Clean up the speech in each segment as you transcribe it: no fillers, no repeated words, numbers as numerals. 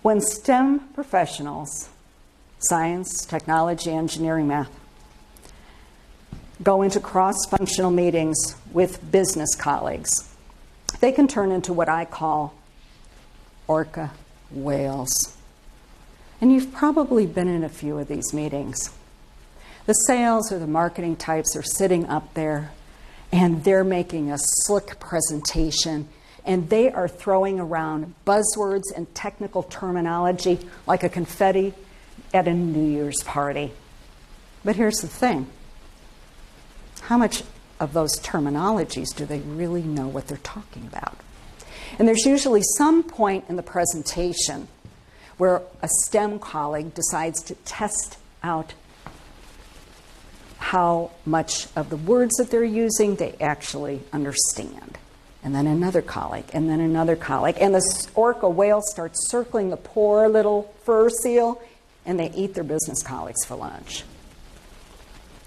When STEM professionals, science, technology, engineering, math, go into cross-functional meetings with business colleagues, they can turn into what I call orca whales. And you've probably been in a few of these meetings. The sales or the marketing types are sitting up there, and they're making a slick presentation, and they are throwing around buzzwords and technical terminology like a confetti at a New Year's party. But here's the thing. How much of those terminologies do they really know what they're talking about? And there's usually some point in the presentation where a STEM colleague decides to test out how much of the words that they're using they actually understand. And then another colleague, and then another colleague. And the orca whale starts circling the poor little fur seal, and they eat their business colleagues for lunch.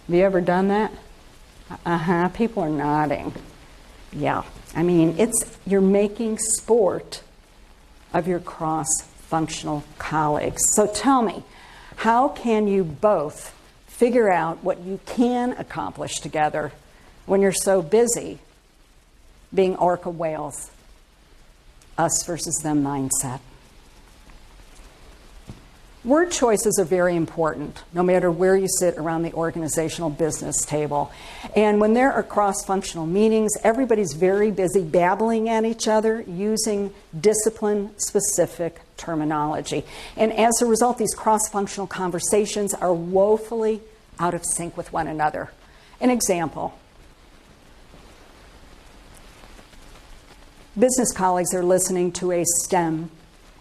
Have you ever done that? People are nodding. Yeah. I mean, you're making sport of your cross-functional colleagues. So tell me, how can you both figure out what you can accomplish together when you're so busy being orca whales, us versus them mindset? Word choices are very important, no matter where you sit around the organizational business table. And when there are cross-functional meetings, everybody's very busy babbling at each other using discipline-specific terminology. And as a result, these cross-functional conversations are woefully out of sync with one another. An example. Business colleagues are listening to a STEM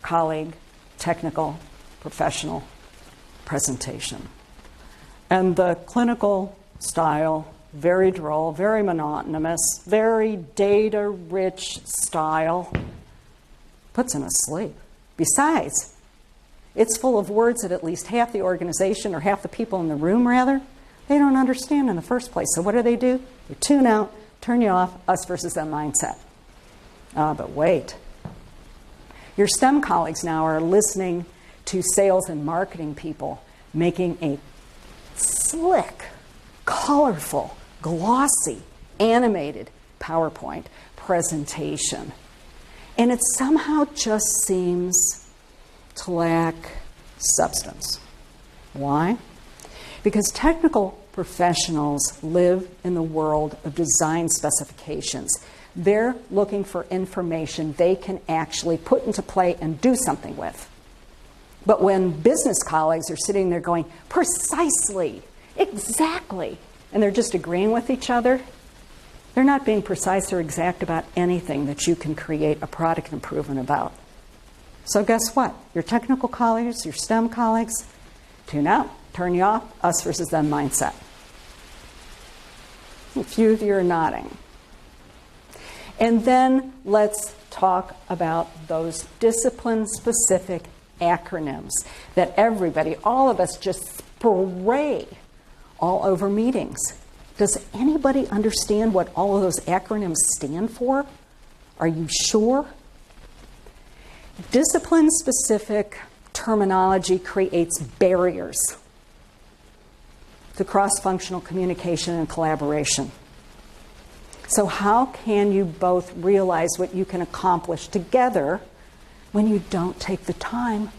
colleague, technical, professional presentation. And the clinical style, very droll, very monotonous, very data-rich style, puts them asleep. Besides, it's full of words that at least half the organization, or half the people in the room rather, they don't understand in the first place. So what do? They tune out, turn you off, us versus them mindset. But wait. Your STEM colleagues now are listening to sales and marketing people making a slick, colorful, glossy, animated PowerPoint presentation. And it somehow just seems to lack substance. Why? Because technical professionals live in the world of design specifications. They're looking for information they can actually put into play and do something with. But when business colleagues are sitting there going, precisely, exactly, and they're just agreeing with each other, they're not being precise or exact about anything that you can create a product improvement about. So guess what? Your technical colleagues, your STEM colleagues, tune out, turn you off, us versus them mindset. A few of you are nodding. And then let's talk about those discipline-specific acronyms that everybody, all of us, just spray all over meetings. Does anybody understand what all of those acronyms stand for? Are you sure? Discipline-specific terminology creates barriers to cross-functional communication and collaboration. So how can you both realize what you can accomplish together when you don't take the time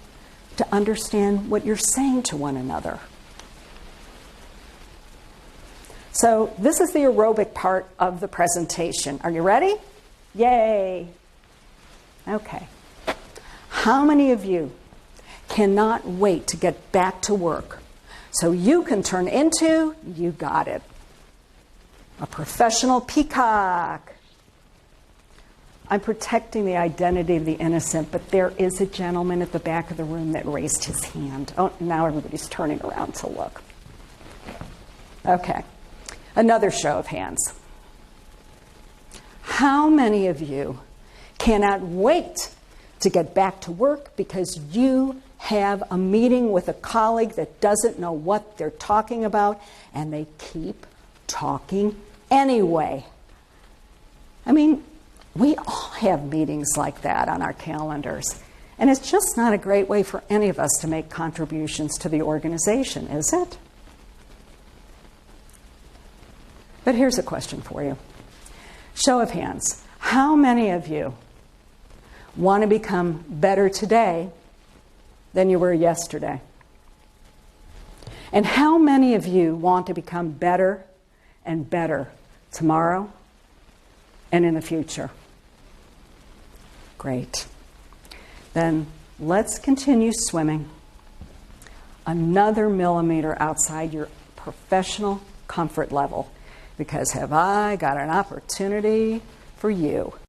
to understand what you're saying to one another? So this is the aerobic part of the presentation. Are you ready? Yay! Okay. How many of you cannot wait to get back to work so you can turn into, you got it, a professional peacock? I'm protecting the identity of the innocent, but there is a gentleman at the back of the room that raised his hand. Oh, now everybody's turning around to look. Okay, another show of hands. How many of you cannot wait to get back to work because you have a meeting with a colleague that doesn't know what they're talking about and they keep talking anyway? I mean, we all have meetings like that on our calendars. And it's just not a great way for any of us to make contributions to the organization, is it? But here's a question for you. Show of hands. How many of you want to become better today than you were yesterday? And how many of you want to become better and better tomorrow and in the future? Great. Then let's continue swimming another millimeter outside your professional comfort level, because have I got an opportunity for you.